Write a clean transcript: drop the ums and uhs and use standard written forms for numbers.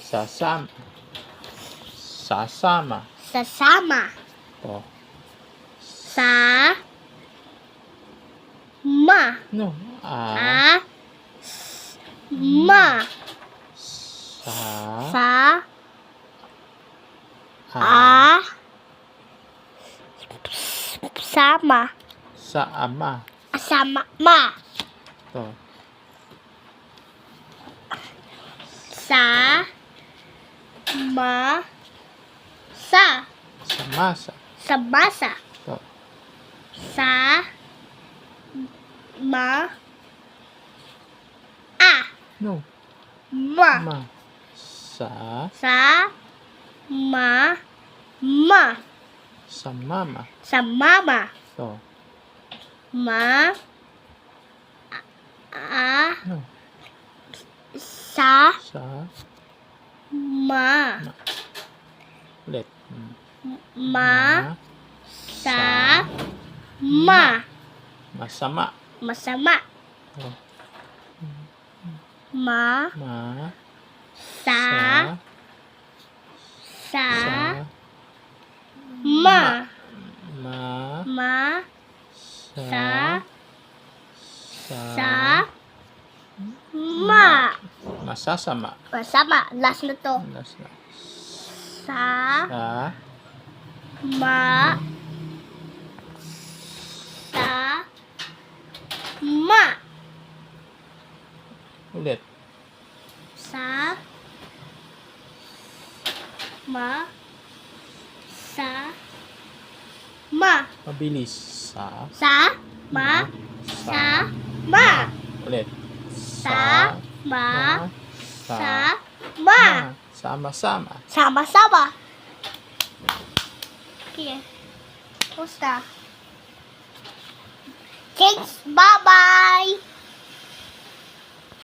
Sasama. Sasama. Sasama. Oh. No. Ma. Sama. Sama. Sama. Ma. Oh. Samasa. Samasa. Oh. No. Ma. Samama. Samama. Oh. No. Ulit. Masama. Masama. Oh. Ma. Masasama. Masama. Last na to. Last na. Ma. Ulit. Mabilis. Ma. Ulit. Ma. Sama-sama. Sama-sama. Okay. Kumusta? Thanks. Bye-bye.